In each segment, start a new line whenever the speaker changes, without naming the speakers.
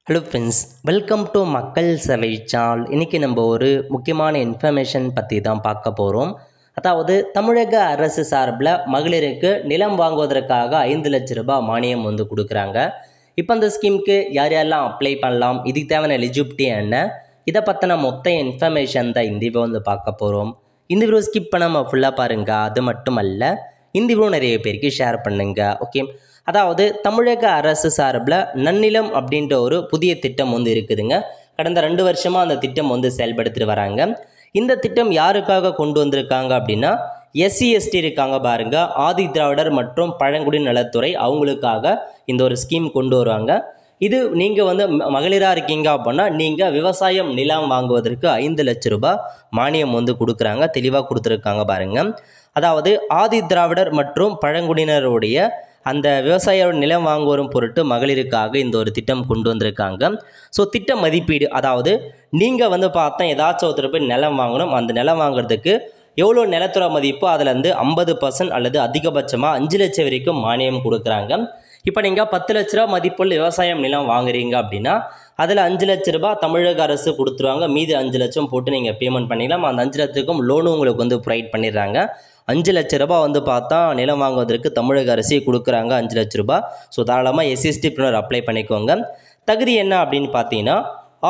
Hello friends, welcome to மக்கள் சேவை channel. இன்றைக்கி நம்ம ஒரு முக்கியமான இன்ஃபர்மேஷன் பற்றி தான் பார்க்க போகிறோம். அதாவது தமிழக அரசு சார்பில் மகளிருக்கு நிலம் வாங்குவதற்காக 5 லட்ச ரூபாய் மானியம் கொடுக்குறாங்க. இப்போ அந்த ஸ்கீமுக்கு யார் யாரெல்லாம் அப்ளை பண்ணலாம், இதுக்கு தேவையான எலிஜிபிலிட்டி என்ன, இதை பற்றின மொத்த இன்ஃபர்மேஷன் தான் இந்த வீடியோ பார்க்க போகிறோம். இந்த வீடியோ ஸ்கிப் பண்ணாமல் ஃபுல்லாக பாருங்கள். அது மட்டும் அல்ல, இந்த வீடியோ நிறைய பேருக்கு ஷேர் பண்ணுங்கள். ஓகே, அதாவது தமிழக அரசு சார்பில் நன்னிலம் அப்படின்ற ஒரு புதிய திட்டம் இருக்குதுங்க. கடந்த 2 வருஷமாக அந்த திட்டம் செயல்படுத்திட்டு வராங்க. இந்த திட்டம் யாருக்காக கொண்டு வந்திருக்காங்க அப்படின்னா, SC/ST இருக்காங்க பாருங்க, ஆதி திராவிடர் மற்றும் பழங்குடியின நலத்துறை, அவங்களுக்காக இந்த ஒரு ஸ்கீம் கொண்டு வருவாங்க. இது நீங்கள் மகளிராக இருக்கீங்க அப்படின்னா நீங்கள் விவசாயம் நிலம் வாங்குவதற்கு 5 லட்ச ரூபாய் மானியம் கொடுக்குறாங்க. தெளிவாக கொடுத்துருக்காங்க பாருங்க. அதாவது ஆதி திராவிடர் மற்றும் பழங்குடியினருடைய அந்த விவசாய நிலம் வாங்குவோரும் பொருட்டு மகளிருக்காக இந்த ஒரு திட்டம் கொண்டு வந்திருக்காங்க. ஸோ திட்ட மதிப்பீடு, அதாவது நீங்கள் பார்த்தா ஏதாச்சும் ஒருத்தர் போய் நிலம் வாங்கணும். அந்த நிலம் வாங்குறதுக்கு எவ்வளோ நிலத்துறை மதிப்போ அதுலேருந்து 50% அல்லது அதிகபட்சமாக 5 லட்சம் வரைக்கும் மானியம் கொடுக்குறாங்க. இப்போ நீங்கள் 10 லட்ச ரூபா மதிப்புள்ள விவசாயம் நிலம் வாங்குறீங்க அப்படின்னா அதில் 5 லட்ச ரூபாய் தமிழக அரசு கொடுத்துருவாங்க. மீதி 5 லட்சம் போட்டு நீங்கள் பேமெண்ட் பண்ணிக்கலாம். அந்த 5 லட்சத்துக்கும் லோனும் உங்களுக்கு ப்ரொவைட் பண்ணிடுறாங்க. 5 லட்ச ரூபாய் பார்த்தா நிலம் வாங்குவதற்கு தமிழக அரசே கொடுக்குறாங்க. 5 லட்ச ரூபாய். ஸோ தாராளமாக SC/ST பிரினர் அப்ளை பண்ணிக்கோங்க. தகுதி என்ன அப்படின்னு பார்த்தீங்கன்னா,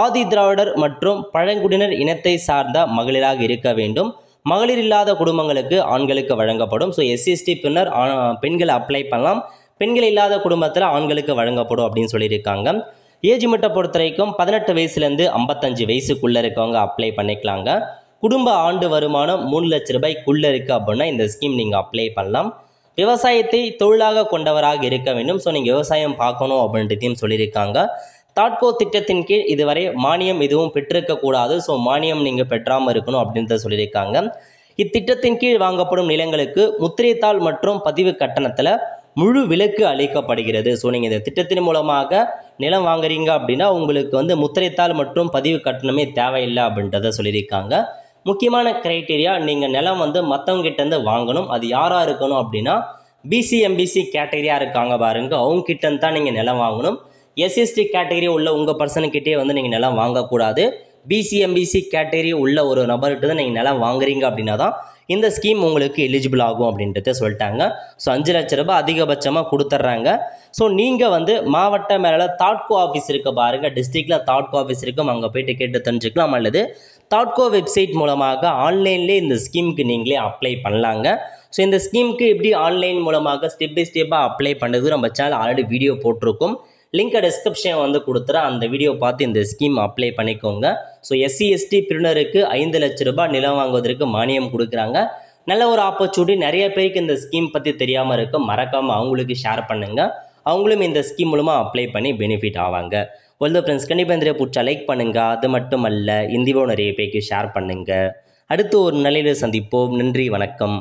ஆதி திராவிடர் மற்றும் பழங்குடியினர் இனத்தை சார்ந்த மகளிராக இருக்க வேண்டும். மகளிர் இல்லாத குடும்பங்களுக்கு ஆண்களுக்கு வழங்கப்படும். ஸோ SC/ST பிரினர் பெண்களை அப்ளை பண்ணலாம். பெண்கள் இல்லாத குடும்பத்தில் ஆண்களுக்கு வழங்கப்படும் அப்படின்னு சொல்லியிருக்காங்க. ஏஜ் லிமிட்டை பொறுத்த வரைக்கும் 18 வயசுலேருந்து 55 வயசுக்குள்ளே இருக்கவங்க அப்ளை பண்ணிக்கலாங்க. குடும்ப ஆண்டு வருமானம் 3 லட்ச ரூபாய்க்குள்ளே இருக்குது அப்படின்னா இந்த ஸ்கீம் நீங்கள் அப்ளை பண்ணலாம். விவசாயத்தை தொழிலாக கொண்டவராக இருக்க வேண்டும். ஸோ நீங்கள் விவசாயம் பார்க்கணும் அப்படின்றதையும் சொல்லியிருக்காங்க. தாட்கோ திட்டத்தின் கீழ் இதுவரை மானியம் எதுவும் பெற்றிருக்கக்கூடாது. ஸோ மானியம் நீங்கள் பெற்றாமல் இருக்கணும் அப்படின்றத சொல்லியிருக்காங்க. இத்திட்டத்தின் கீழ் வாங்கப்படும் நிலங்களுக்கு முத்திரைத்தாள் மற்றும் பதிவு கட்டணத்தில் முழு விலக்கு அளிக்கப்படுகிறது. ஸோ நீங்கள் இந்த திட்டத்தின் மூலமாக நிலம் வாங்குறீங்க அப்படின்னா உங்களுக்கு முத்திரைத்தாள் மற்றும் பதிவு கட்டணமே தேவையில்லை அப்படின்றத சொல்லியிருக்காங்க. முக்கியமான க்ரைட்டீரியா, நீங்கள் நிலம் மற்றவங்ககிட்டேருந்து வாங்கணும். அது யாராக இருக்கணும் அப்படின்னா, BC MBC கேட்டகரியாக இருக்காங்க பாருங்க, அவங்ககிட்ட தான் நீங்கள் நிலம் வாங்கணும். SC/ST கேட்டகரி உள்ள உங்கள் பர்சனுக்கிட்டே நீங்கள் நிலம் வாங்கக்கூடாது. BC MBC கேட்டகரி உள்ள ஒரு நபர்கிட்ட தான் நீங்கள் நிலம் வாங்குறீங்க அப்படின்னா தான் இந்த ஸ்கீம் உங்களுக்கு எலிஜிபிள் ஆகும் அப்படின்றத சொல்லிட்டாங்க. ஸோ 5 லட்ச ரூபாய் அதிகபட்சமாக கொடுத்துட்றாங்க. ஸோ நீங்கள் மாவட்ட மேலே தாட்கோ ஆஃபீஸ் இருக்க பாருங்கள், டிஸ்ட்ரிக்டில் தாட்கோ ஆஃபீஸ் இருக்கும், அங்கே போய்ட்டு கேட்டு தெரிஞ்சுக்கலாம். அல்லது தாட்கோ வெப்சைட் மூலமாக ஆன்லைன்லேயே இந்த ஸ்கீமுக்கு நீங்களே அப்ளை பண்ணலாங்க. ஸோ இந்த ஸ்கீமுக்கு எப்படி ஆன்லைன் மூலமாக ஸ்டெப் பை ஸ்டெப்பாக அப்ளை பண்ணுறது நம்ம சேனல் ஆல்ரெடி வீடியோ போட்டிருக்கோம். லிங்க்கை டிஸ்கிரிப்ஷன் கொடுத்துறேன். அந்த வீடியோ பார்த்து இந்த ஸ்கீம் அப்ளை பண்ணிக்கோங்க. ஸோ SC/ST பிரிவினருக்கு 5 லட்ச ரூபாய் நிலம் வாங்குவதற்கு மானியம் கொடுக்குறாங்க. நல்ல ஒரு ஆப்பர்ச்சுனிட்டி. நிறைய பேருக்கு இந்த ஸ்கீம் பற்றி தெரியாமல் இருக்கும். மறக்காமல் அவங்களுக்கு ஷேர் பண்ணுங்கள். அவங்களும் இந்த ஸ்கீம் மூலமாக அப்ளை பண்ணி பெனிஃபிட் ஆவாங்க. ஒல்ல ஃப்ரெண்ட்ஸ், கண்டிப்பாக இந்த பிடிச்சா லைக் பண்ணுங்கள். அது மட்டும் அல்ல, இந்த வீடியோ நிறைய பேருக்கு ஷேர் பண்ணுங்கள். அடுத்து ஒரு நிலையில் சந்திப்போம். நன்றி, வணக்கம்.